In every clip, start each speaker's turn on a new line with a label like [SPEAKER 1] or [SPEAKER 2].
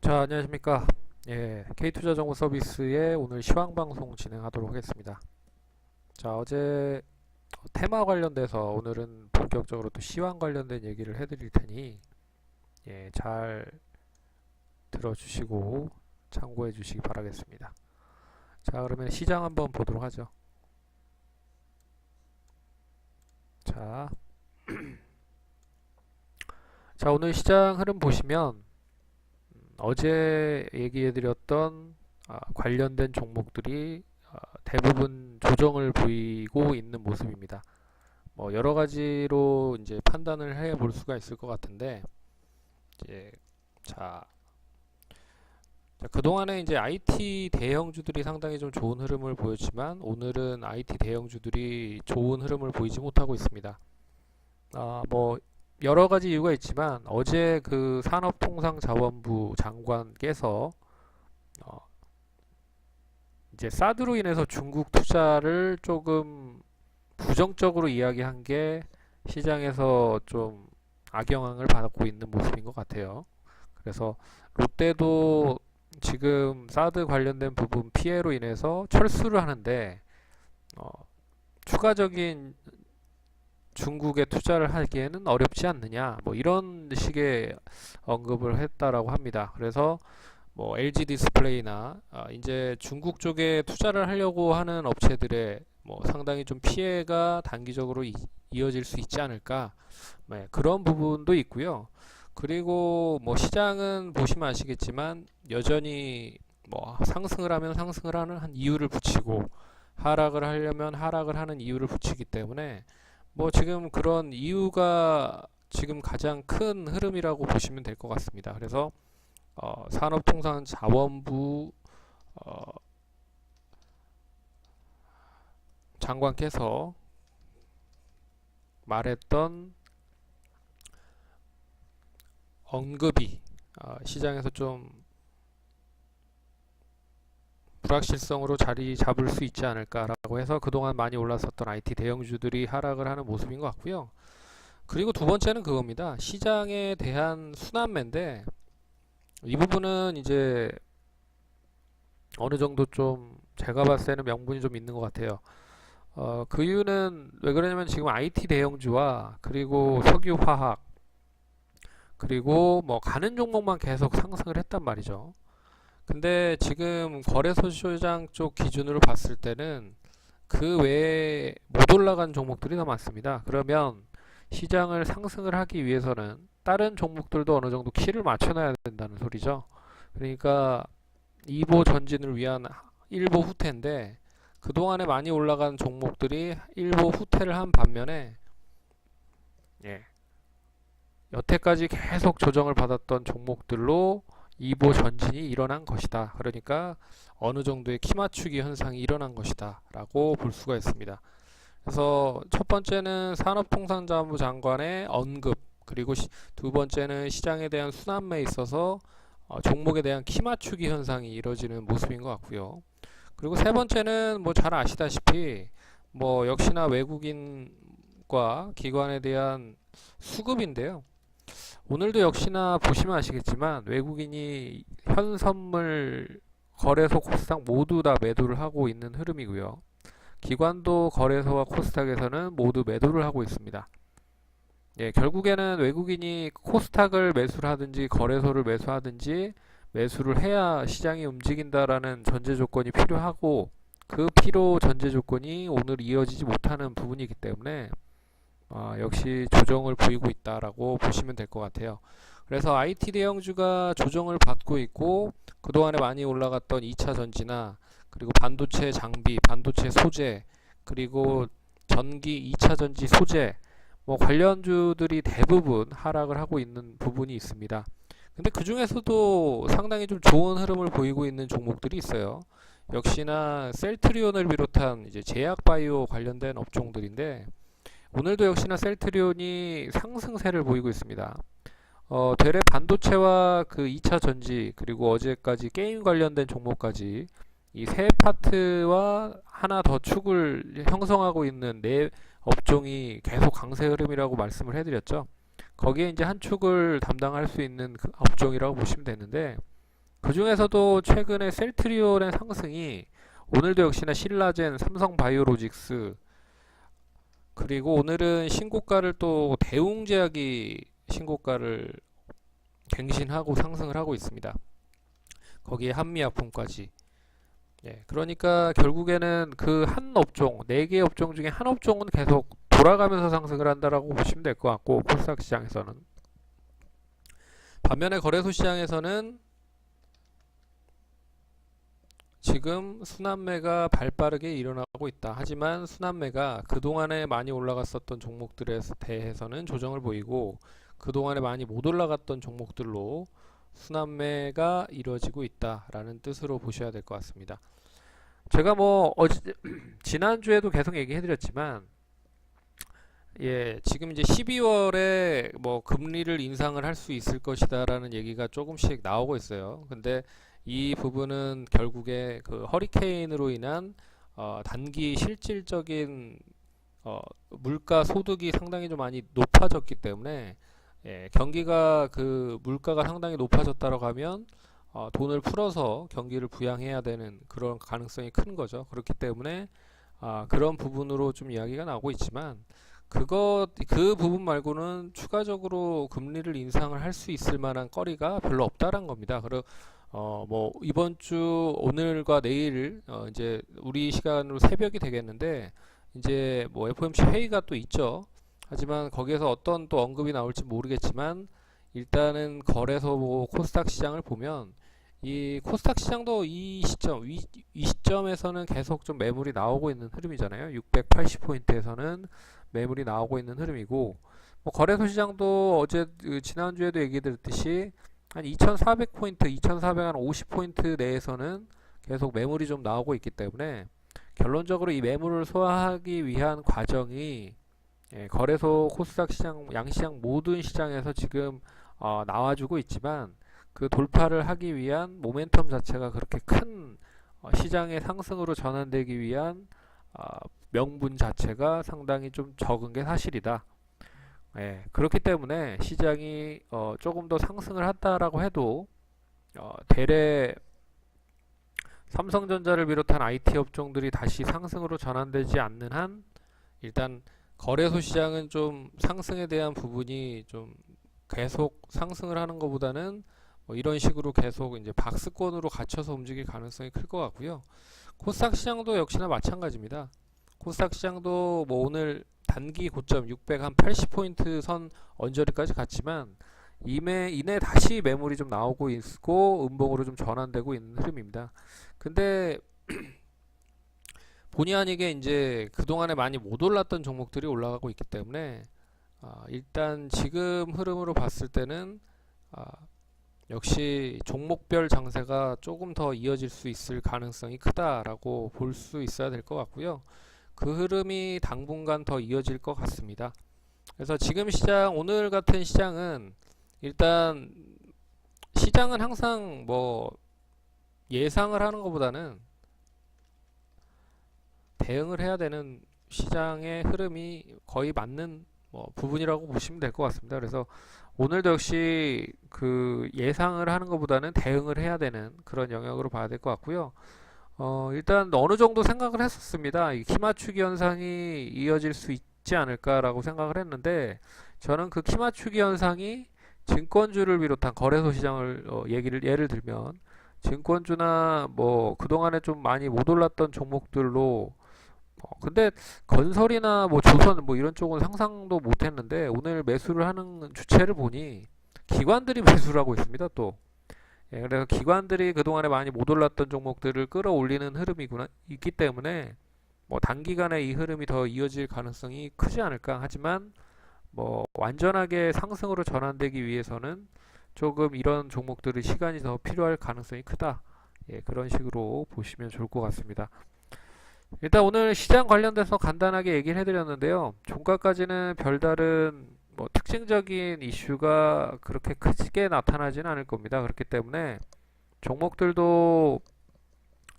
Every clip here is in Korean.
[SPEAKER 1] 자, 안녕하십니까. 예, K투자정보 서비스의 오늘 시황방송 진행하도록 하겠습니다. 자, 어제 테마 관련돼서 오늘은 본격적으로 또 시황 관련된 얘기를 해드릴 테니, 예, 잘 들어주시고 참고해 주시기 바라겠습니다. 자, 그러면 시장 한번 보도록 하죠. 자, 자, 오늘 시장 흐름 보시면, 어제 얘기해드렸던 관련된 종목들이 대부분 조정을 보이고 있는 모습입니다. 뭐 여러 가지로 이제 판단을 해 볼 수가 있을 것 같은데, 이제 자, 그동안에 이제 IT 대형주들이 상당히 좀 좋은 흐름을 보였지만 오늘은 IT 대형주들이 좋은 흐름을 보이지 못하고 있습니다. 뭐 여러 가지 이유가 있지만 어제 그 산업통상자원부 장관께서 어, 이제 사드로 인해서 중국 투자를 조금 부정적으로 이야기한 게 시장에서 좀 악영향을 받고 있는 모습인 것 같아요. 그래서 롯데도 지금 사드 관련된 부분 피해로 인해서 철수를 하는데 어, 추가적인 중국에 투자를 하기에는 어렵지 않느냐, 뭐 이런 식의 언급을 했다라고 합니다. 그래서 뭐 LG 디스플레이나 이제 중국 쪽에 투자를 하려고 하는 업체들의 뭐 상당히 좀 피해가 단기적으로 이어질 수 있지 않을까, 네, 그런 부분도 있고요. 그리고 뭐 시장은 보시면 아시겠지만 여전히 뭐 상승을 하면 상승을 하는 한 이유를 붙이고 하락을 하려면 하락을 하는 이유를 붙이기 때문에 뭐 지금 그런 이유가 지금 가장 큰 흐름이라고 보시면 될 것 같습니다. 그래서 산업통상자원부 어, 장관께서 말했던 언급이 시장에서 좀 불확실성으로 자리 잡을 수 있지 않을까라고 해서 그동안 많이 올랐었던 IT 대형주들이 하락을 하는 모습인 것 같고요. 그리고 두 번째는 그겁니다. 시장에 대한 순환매인데 이 부분은 이제 어느 정도 좀 제가 봤을 때는 명분이 좀 있는 것 같아요. 그 이유는 왜 그러냐면 지금 IT 대형주와 그리고 석유화학 그리고 뭐 가는 종목만 계속 상승을 했단 말이죠. 근데 지금 거래소 시장 쪽 기준으로 봤을 때는 그 외에 못 올라간 종목들이 더 많습니다. 그러면 시장을 상승을 하기 위해서는 다른 종목들도 어느 정도 키를 맞춰놔야 된다는 소리죠. 그러니까 2보 전진을 위한 1보 후퇴인데 그동안에 많이 올라간 종목들이 1보 후퇴를 한 반면에, 예, 여태까지 계속 조정을 받았던 종목들로 2보 전진이 일어난 것이다. 그러니까 어느 정도의 키 맞추기 현상이 일어난 것이다 라고 볼 수가 있습니다. 그래서 첫 번째는 산업통상자원부 장관의 언급, 그리고 두 번째는 시장에 대한 순환매에 있어서 종목에 대한 키 맞추기 현상이 이루어지는 모습인 것 같고요. 그리고 세 번째는 뭐 잘 아시다시피 뭐 역시나 외국인과 기관에 대한 수급인데요. 오늘도 역시나 보시면 아시겠지만 외국인이 현선물 거래소 코스닥 모두 다 매도를 하고 있는 흐름이고요. 기관도 거래소와 코스닥에서는 모두 매도를 하고 있습니다. 예, 결국에는 외국인이 코스닥을 매수를 하든지 거래소를 매수하든지 매수를 해야 시장이 움직인다라는 전제 조건이 필요하고 그 필요 전제 조건이 오늘 이어지지 못하는 부분이기 때문에 역시 조정을 보이고 있다라고 보시면 될 것 같아요. 그래서 IT 대형주가 조정을 받고 있고 그동안에 많이 올라갔던 2차 전지나 그리고 반도체 장비, 반도체 소재, 그리고 전기 2차 전지 소재 뭐 관련주들이 대부분 하락을 하고 있는 부분이 있습니다. 근데 그 중에서도 상당히 좀 좋은 흐름을 보이고 있는 종목들이 있어요. 역시나 셀트리온을 비롯한 이제 제약 바이오 관련된 업종들인데 오늘도 역시나 셀트리온이 상승세를 보이고 있습니다. 되레 반도체와 그 2차 전지 그리고 어제까지 게임 관련된 종목까지 이 세 파트와 하나 더 축을 형성하고 있는 네 업종이 계속 강세 흐름이라고 말씀을 해드렸죠. 거기에 이제 한 축을 담당할 수 있는 그 업종이라고 보시면 되는데 그 중에서도 최근에 셀트리온의 상승이 오늘도 역시나 신라젠, 삼성바이오로직스 그리고 오늘은 신고가를 또 대웅제약이 신고가를 갱신하고 상승을 하고 있습니다. 거기에 한미약품까지. 예, 그러니까 결국에는 그 한 업종, 4개 업종 중에 한 업종은 계속 돌아가면서 상승을 한다라고 보시면 될 것 같고, 코스닥 시장에서는. 반면에 거래소 시장에서는 지금 순환매가 발빠르게 일어나고 있다. 하지만 순환매가 그동안에 많이 올라갔었던 종목들에 대해서는 조정을 보이고, 그동안에 많이 못 올라갔던 종목들로 순환매가 이루어지고 있다라는 뜻으로 보셔야 될 것 같습니다. 제가 뭐 지난주에도 계속 얘기해드렸지만, 예, 지금 이제 12월에 뭐 금리를 인상을 할 수 있을 것이다라는 얘기가 조금씩 나오고 있어요. 근데 이 부분은 결국에 그 허리케인으로 인한 단기 실질적인 물가 소득이 상당히 좀 많이 높아졌기 때문에, 예, 경기가 그 물가가 상당히 높아졌다고 하면 돈을 풀어서 경기를 부양해야 되는 그런 가능성이 큰 거죠. 그렇기 때문에 그런 부분으로 좀 이야기가 나오고 있지만, 그 부분 말고는 추가적으로 금리를 인상을 할 수 있을 만한 거리가 별로 없다란 겁니다. 그리고 뭐 이번 주 오늘과 내일 이제 우리 시간으로 새벽이 되겠는데, 이제 뭐 FOMC 회의가 또 있죠. 하지만 거기에서 어떤 또 언급이 나올지 모르겠지만, 일단은 거래소 뭐 코스닥 시장을 보면 이 코스닥 시장도 이 시점에서는 계속 좀 매물이 나오고 있는 흐름이잖아요. 680포인트에서는 매물이 나오고 있는 흐름이고, 뭐 거래소 시장도 어제 지난주에도 얘기 드렸듯이 한 2400포인트, 2450포인트 내에서는 계속 매물이 좀 나오고 있기 때문에, 결론적으로 이 매물을 소화하기 위한 과정이, 예, 거래소, 코스닥 시장, 양시장 모든 시장에서 지금 나와주고 있지만, 그 돌파를 하기 위한 모멘텀 자체가 그렇게 큰 시장의 상승으로 전환되기 위한 명분 자체가 상당히 좀 적은 게 사실이다. 예, 그렇기 때문에 시장이 조금 더 상승을 한다라고 해도 대래 삼성전자를 비롯한 IT 업종들이 다시 상승으로 전환되지 않는 한, 일단 거래소 시장은 좀 상승에 대한 부분이 좀 계속 상승을 하는 것보다는 뭐 이런 식으로 계속 이제 박스권으로 갇혀서 움직일 가능성이 클 것 같고요. 코스닥 시장도 역시나 마찬가지입니다. 코스닥 시장도 뭐 오늘 단기 고점 680포인트 선 언저리까지 갔지만, 이내 다시 매물이 좀 나오고 있고 음봉으로 좀 전환되고 있는 흐름입니다. 근데 본의 아니게 이제 그동안에 많이 못 올랐던 종목들이 올라가고 있기 때문에, 일단 지금 흐름으로 봤을 때는 역시 종목별 장세가 조금 더 이어질 수 있을 가능성이 크다라고 볼 수 있어야 될 것 같고요. 그 흐름이 당분간 더 이어질 것 같습니다. 그래서 지금 시장, 오늘 같은 시장은 일단 시장은 항상 뭐 예상을 하는 것보다는 대응을 해야 되는 시장의 흐름이 거의 맞는 뭐 부분이라고 보시면 될 것 같습니다. 그래서 오늘도 역시 그 예상을 하는 것보다는 대응을 해야 되는 그런 영역으로 봐야 될 것 같고요. 일단 어느 정도 생각을 했었습니다. 이 키맞추기 현상이 이어질 수 있지 않을까라고 생각을 했는데, 저는 그 키맞추기 현상이 증권주를 비롯한 거래소 시장을 예를 들면 증권주나 뭐 그동안에 좀 많이 못 올랐던 종목들로, 근데 건설이나 뭐 조선 뭐 이런 쪽은 상상도 못 했는데, 오늘 매수를 하는 주체를 보니 기관들이 매수를 하고 있습니다, 또. 예, 그래서 기관들이 그동안에 많이 못 올랐던 종목들을 끌어올리는 흐름이구나 있기 때문에, 뭐 단기간에 이 흐름이 더 이어질 가능성이 크지 않을까. 하지만 뭐 완전하게 상승으로 전환되기 위해서는 조금 이런 종목들의 시간이 더 필요할 가능성이 크다. 예, 그런 식으로 보시면 좋을 것 같습니다. 일단 오늘 시장 관련돼서 간단하게 얘기를 해드렸는데요. 종가까지는 별다른 뭐 특징적인 이슈가 그렇게 크게 나타나지는 않을 겁니다. 그렇기 때문에 종목들도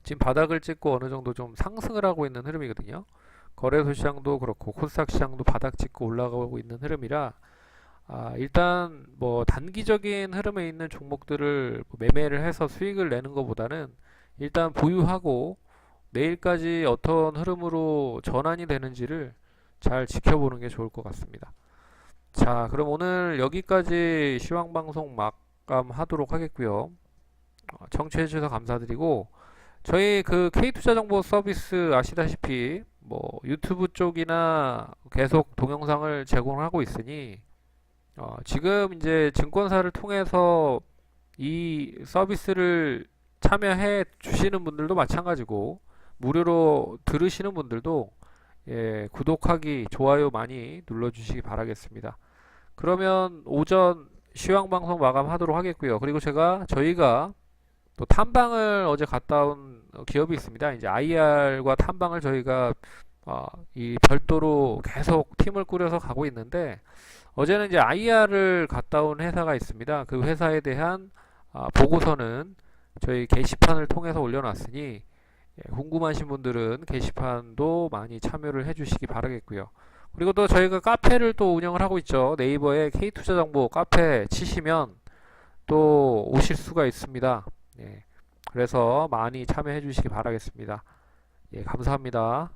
[SPEAKER 1] 지금 바닥을 찍고 어느 정도 좀 상승을 하고 있는 흐름이거든요. 거래소 시장도 그렇고 코스닥 시장도 바닥 찍고 올라가고 있는 흐름이라, 일단 뭐 단기적인 흐름에 있는 종목들을 뭐 매매를 해서 수익을 내는 것보다는 일단 보유하고 내일까지 어떤 흐름으로 전환이 되는지를 잘 지켜보는 게 좋을 것 같습니다. 자, 그럼 오늘 여기까지 시황방송 마감하도록 하겠고요. 청취해 주셔서 감사드리고 저희 그 K투자정보 서비스 아시다시피 뭐 유튜브 쪽이나 계속 동영상을 제공하고 있으니 지금 이제 증권사를 통해서 이 서비스를 참여해 주시는 분들도 마찬가지고 무료로 들으시는 분들도 구독하기, 좋아요 많이 눌러주시기 바라겠습니다. 그러면 오전 시황방송 마감하도록 하겠고요. 그리고 저희가 또 탐방을 어제 갔다 온 기업이 있습니다. 이제 IR과 탐방을 저희가 이 별도로 계속 팀을 꾸려서 가고 있는데 어제는 이제 IR을 갔다 온 회사가 있습니다. 그 회사에 대한 보고서는 저희 게시판을 통해서 올려놨으니 궁금하신 분들은 게시판도 많이 참여를 해주시기 바라겠고요. 그리고 또 저희가 카페를 또 운영을 하고 있죠. 네이버에 K투자정보 카페 치시면 또 오실 수가 있습니다. 그래서 많이 참여해 주시기 바라겠습니다. 감사합니다.